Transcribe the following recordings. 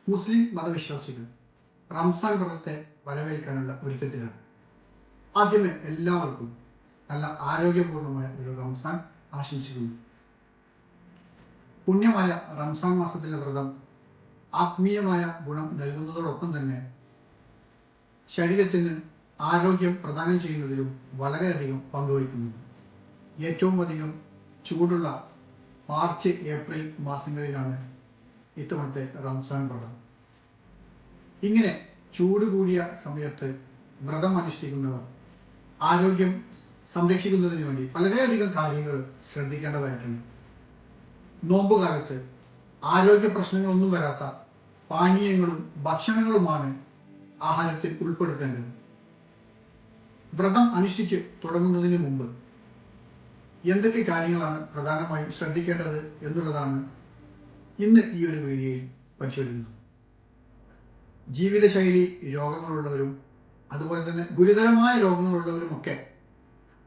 മുസ്ലിം മതവിശ്വാസികൾ റംസാൻ വ്രതത്തെ വരവേൽക്കാനുള്ള ഒരുക്കത്തിലാണ്. ആദ്യമേ എല്ലാവർക്കും നല്ല ആരോഗ്യപൂർണമായ ഒരു റംസാൻ ആശംസിക്കുന്നു. പുണ്യമായ റംസാൻ മാസത്തിലെ വ്രതം ആത്മീയമായ ഗുണം നൽകുന്നതോടൊപ്പം തന്നെ ശരീരത്തിന് ആരോഗ്യം പ്രദാനം ചെയ്യുന്നതിലും വളരെയധികം പങ്കുവഹിക്കുന്നുണ്ട്. ഏറ്റവും അധികം ചൂടുള്ള മാർച്ച് ഏപ്രിൽ മാസങ്ങളിലാണ് ഇത്തവണത്തെ റംസാൻ വ്രതം. ഇങ്ങനെ ചൂട് കൂടിയ സമയത്ത് വ്രതം അനുഷ്ഠിക്കുന്നവർ ആരോഗ്യം സംരക്ഷിക്കുന്നതിന് വേണ്ടി വളരെയധികം കാര്യങ്ങൾ ശ്രദ്ധിക്കേണ്ടതായിട്ടുണ്ട്. നോമ്പുകാലത്ത് ആരോഗ്യ പ്രശ്നങ്ങളൊന്നും വരാത്ത പാനീയങ്ങളും ഭക്ഷണങ്ങളുമാണ് ആഹാരത്തിൽ ഉൾപ്പെടുത്തേണ്ടത്. വ്രതം അനുഷ്ഠിച്ച് തുടങ്ങുന്നതിന് മുമ്പ് എന്തൊക്കെ കാര്യങ്ങളാണ് പ്രധാനമായും ശ്രദ്ധിക്കേണ്ടത് എന്നുള്ളതാണ് ഇന്ന് ഈ ഒരു വീഡിയോയിൽ പരിശോധിക്കുന്നത്. ജീവിതശൈലി രോഗങ്ങളുള്ളവരും അതുപോലെ തന്നെ ഗുരുതരമായ രോഗങ്ങളുള്ളവരുമൊക്കെ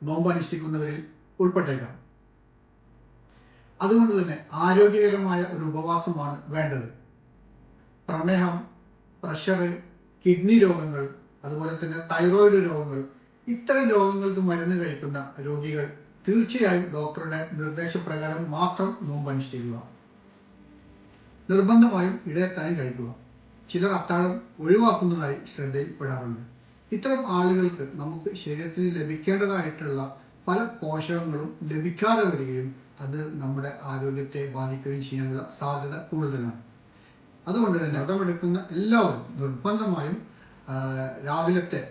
നോമ്പ് അനുഷ്ഠിക്കുന്നവരിൽ ഉൾപ്പെട്ടേക്കാം. അതുകൊണ്ട് തന്നെ ആരോഗ്യകരമായ ഒരു ഉപവാസമാണ് വേണ്ടത്. പ്രമേഹം, പ്രഷർ, കിഡ്നി രോഗങ്ങൾ, അതുപോലെ തന്നെ തൈറോയിഡ് രോഗങ്ങൾ, ഇത്തരം രോഗങ്ങൾക്ക് മരുന്ന് കഴിക്കുന്ന രോഗികൾ തീർച്ചയായും ഡോക്ടറുടെ നിർദ്ദേശപ്രകാരം മാത്രം നോമ്പ് അനുഷ്ഠിക്കുക. നിർബന്ധമായും ഇടയത്താഴം കഴിക്കുക. ചിലർ അത്താഴം ഒഴിവാക്കുന്നതായി ശ്രദ്ധയിൽപ്പെടാറുണ്ട്. ഇത്തരം ആളുകൾക്ക് നമുക്ക് ശരീരത്തിന് ലഭിക്കേണ്ടതായിട്ടുള്ള പല പോഷകങ്ങളും ലഭിക്കാതെ വരികയും അത് നമ്മുടെ ആരോഗ്യത്തെ ബാധിക്കുകയും ചെയ്യാനുള്ള സാധ്യത കൂടുതലാണ്. അതുകൊണ്ട് തന്നെ വ്രതമെടുക്കുന്ന എല്ലാവരും നിർബന്ധമായും രാവിലത്തെ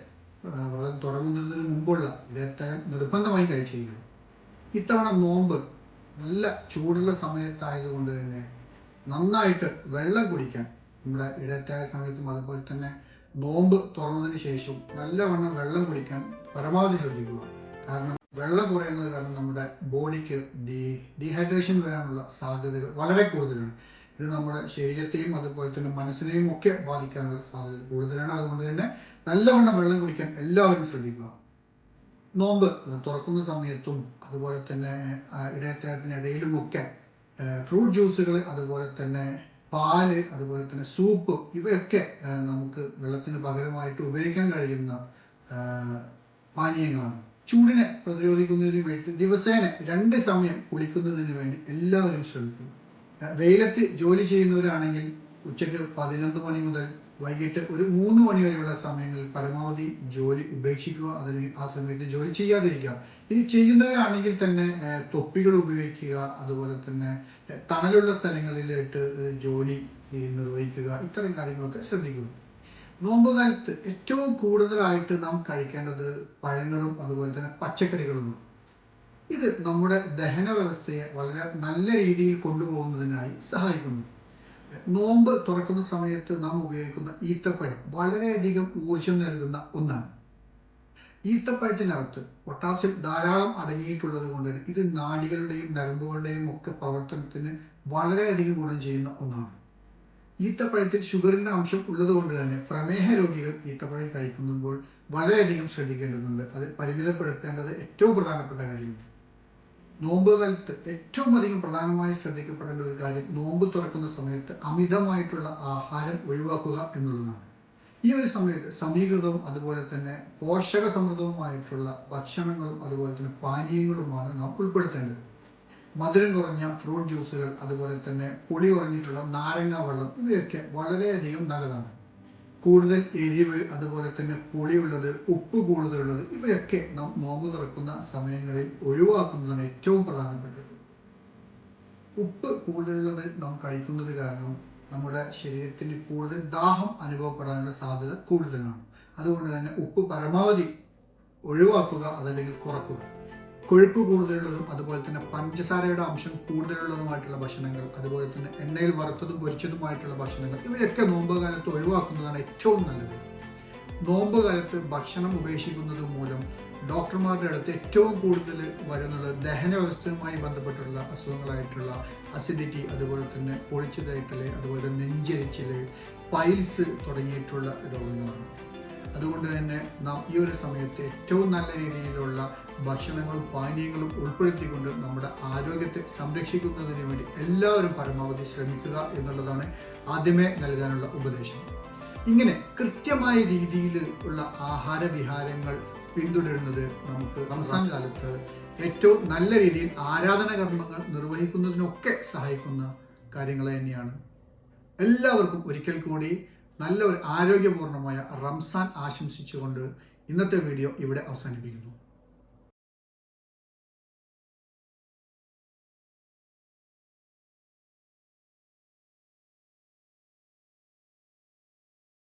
വ്രതം തുടങ്ങുന്നതിന് മുമ്പുള്ള ഇടയത്താഴം നിർബന്ധമായും കഴിച്ചിരിക്കുക. ഇത്തവണ നോമ്പ് നല്ല ചൂടുള്ള സമയത്തായതുകൊണ്ട് തന്നെ നന്നായിട്ട് വെള്ളം കുടിക്കാൻ നമ്മുടെ ഇടയത്താഴ സമയത്തും അതുപോലെ തന്നെ നോമ്പ് തുറന്നതിന് ശേഷം നല്ലവണ്ണം വെള്ളം കുടിക്കാൻ പരമാവധി ശ്രദ്ധിക്കുക. കാരണം വെള്ളം കുറയുന്നത് കാരണം നമ്മുടെ ബോഡിക്ക് ഡീഹൈഡ്രേഷൻ വരാനുള്ള സാധ്യതകൾ വളരെ കൂടുതലാണ്. ഇത് നമ്മുടെ ശരീരത്തെയും അതുപോലെ തന്നെ മനസ്സിനെയും ഒക്കെ ബാധിക്കാനുള്ള സാധ്യത കൂടുതലാണ്. അതുകൊണ്ട് തന്നെ നല്ലവണ്ണം വെള്ളം കുടിക്കാൻ എല്ലാവരും ശ്രദ്ധിക്കുക. നോമ്പ് തുറക്കുന്ന സമയത്തും അതുപോലെ തന്നെ ഇടയത്താഴത്തിനിടയിലുമൊക്കെ ഫ്രൂട്ട് ജ്യൂസുകൾ, അതുപോലെ തന്നെ പാല്, അതുപോലെ തന്നെ സൂപ്പ്, ഇവയൊക്കെ നമുക്ക് വെള്ളത്തിന് പകരമായിട്ട് ഉപയോഗിക്കാൻ കഴിയുന്ന പാനീയങ്ങളാണ്. ചൂടിനെ പ്രതിരോധിക്കുന്നതിന് വേണ്ടി ദിവസേന 2 സമയം കുളിക്കുന്നതിന് വേണ്ടി എല്ലാവരും ശ്രമിക്കും. വെയിലത്ത് ജോലി ചെയ്യുന്നവരാണെങ്കിൽ ഉച്ചയ്ക്ക് 11 മണി മുതൽ വൈകിട്ട് ഒരു 3 മണി വരെയുള്ള സമയങ്ങളിൽ പരമാവധി ജോലി ഉപേക്ഷിക്കുക. ആ സമയത്ത് ജോലി ചെയ്യാതിരിക്കുക. ഇനി ചെയ്യുന്നവരാണെങ്കിൽ തന്നെ തൊപ്പികൾ ഉപയോഗിക്കുക, അതുപോലെ തന്നെ തണലുള്ള സ്ഥലങ്ങളിലിട്ട് ജോലി നിർവഹിക്കുക. ഇത്തരം കാര്യങ്ങളൊക്കെ ശ്രദ്ധിക്കുക. നോമ്പുകാലത്ത് ഏറ്റവും കൂടുതലായിട്ട് നാം കഴിക്കേണ്ടത് പഴങ്ങളും അതുപോലെ തന്നെ പച്ചക്കറികളുമാണ്. ഇത് നമ്മുടെ ദഹന വ്യവസ്ഥയെ വളരെ നല്ല രീതിയിൽ കൊണ്ടുപോകുന്നതിനായി സഹായിക്കുന്നു. നോമ്പ് തുറക്കുന്ന സമയത്ത് നാം ഉപയോഗിക്കുന്ന ഈത്തപ്പഴം വളരെയധികം ഊർജം നൽകുന്ന ഒന്നാണ്. ഈത്തപ്പഴത്തിനകത്ത് പൊട്ടാസ്യം ധാരാളം അടങ്ങിയിട്ടുള്ളത് കൊണ്ട് തന്നെ ഇത് നാഡികളുടെയും നരമ്പുകളുടെയും ഒക്കെ പ്രവർത്തനത്തിന് വളരെയധികം ഗുണം ചെയ്യുന്ന ഒന്നാണ്. ഈത്തപ്പഴത്തിൽ ഷുഗറിന്റെ അംശം ഉള്ളത് കൊണ്ട് തന്നെ പ്രമേഹ രോഗികൾ ഈത്തപ്പഴം കഴിക്കുമ്പോൾ വളരെയധികം ശ്രദ്ധിക്കേണ്ടതുണ്ട്. അത് പരിമിതപ്പെടുത്തേണ്ടത് ഏറ്റവും പ്രധാനപ്പെട്ട കാര്യമാണ്. നോമ്പ് കാലത്ത് ഏറ്റവും അധികം പ്രധാനമായി ശ്രദ്ധിക്കപ്പെടേണ്ട ഒരു കാര്യം നോമ്പ് തുറക്കുന്ന സമയത്ത് അമിതമായിട്ടുള്ള ആഹാരം ഒഴിവാക്കുക എന്നുള്ളതാണ്. ഈ ഒരു സമയത്ത് സമീകൃതവും അതുപോലെ തന്നെ പോഷക സമൃദ്ധവുമായിട്ടുള്ള ഭക്ഷണങ്ങളും അതുപോലെ തന്നെ പാനീയങ്ങളുമാണ് നാം ഉൾപ്പെടുത്തേണ്ടത്. മധുരം കുറഞ്ഞ ഫ്രൂട്ട് ജ്യൂസുകൾ, അതുപോലെ തന്നെ പുളി കുറഞ്ഞിട്ടുള്ള നാരങ്ങ വെള്ളം, ഇവയൊക്കെ വളരെയധികം നല്ലതാണ്. കൂടുതൽ എരിവ്, അതുപോലെ തന്നെ പുളിയുള്ളത്, ഉപ്പ് കൂടുതലുള്ളത്, ഇവയൊക്കെ നാം നോമ്പ് തുറക്കുന്ന സമയങ്ങളിൽ ഒഴിവാക്കുന്നതാണ് ഏറ്റവും പ്രധാനപ്പെട്ടത്. ഉപ്പ് കൂടുതലുള്ളത് നാം കഴിക്കുന്നത് കാരണം നമ്മുടെ ശരീരത്തിന് കൂടുതൽ ദാഹം അനുഭവപ്പെടാനുള്ള സാധ്യത കൂടുതലാണ്. അതുകൊണ്ട് തന്നെ ഉപ്പ് പരമാവധി ഒഴിവാക്കുക, അതല്ലെങ്കിൽ കുറക്കുക. കൊഴുപ്പ് കൂടുതലുള്ളതും അതുപോലെ തന്നെ പഞ്ചസാരയുടെ അംശം കൂടുതലുള്ളതുമായിട്ടുള്ള ഭക്ഷണങ്ങൾ, അതുപോലെ തന്നെ എണ്ണയിൽ വറുത്തതും പൊരിച്ചതുമായിട്ടുള്ള ഭക്ഷണങ്ങൾ, ഇവയൊക്കെ നോമ്പ് കാലത്ത് ഒഴിവാക്കുന്നതാണ് ഏറ്റവും നല്ലത്. നോമ്പ് കാലത്ത് ഭക്ഷണം ഉപേക്ഷിക്കുന്നത് മൂലം ഡോക്ടർമാരുടെ അടുത്ത് ഏറ്റവും കൂടുതൽ വരുന്നത് ദഹന വ്യവസ്ഥയുമായി ബന്ധപ്പെട്ടുള്ള അസുഖങ്ങളായിട്ടുള്ള അസിഡിറ്റി, അതുപോലെ തന്നെ പൊളിച്ചു തയറ്റല്, അതുപോലെ തന്നെ നെഞ്ചരിച്ചില്, പൈൽസ് തുടങ്ങിയിട്ടുള്ള രോഗങ്ങളാണ്. അതുകൊണ്ട് തന്നെ നാം ഈ ഒരു സമയത്ത് ഏറ്റവും നല്ല രീതിയിലുള്ള ഭക്ഷണങ്ങളും പാനീയങ്ങളും ഉൾപ്പെടുത്തിക്കൊണ്ട് നമ്മുടെ ആരോഗ്യത്തെ സംരക്ഷിക്കുന്നതിന് വേണ്ടി എല്ലാവരും പരമാവധി ശ്രമിക്കുക എന്നുള്ളതാണ് ആദ്യമേ നൽകാനുള്ള ഉപദേശം. ഇങ്ങനെ കൃത്യമായ രീതിയിൽ ഉള്ള ആഹാരവിഹാരങ്ങൾ പിന്തുടരുന്നത് നമുക്ക് റംസാൻ കാലത്ത് ഏറ്റവും നല്ല രീതിയിൽ ആരാധന കർമ്മങ്ങൾ നിർവഹിക്കുന്നതിനൊക്കെ സഹായിക്കുന്ന കാര്യങ്ങൾ തന്നെയാണ്. എല്ലാവർക്കും ഒരിക്കൽ കൂടി നല്ല ഒരു ആരോഗ്യപൂർണമായ റംസാൻ ആശംസിച്ചുകൊണ്ട് ഇന്നത്തെ വീഡിയോ ഇവിടെ അവസാനിപ്പിക്കുന്നു.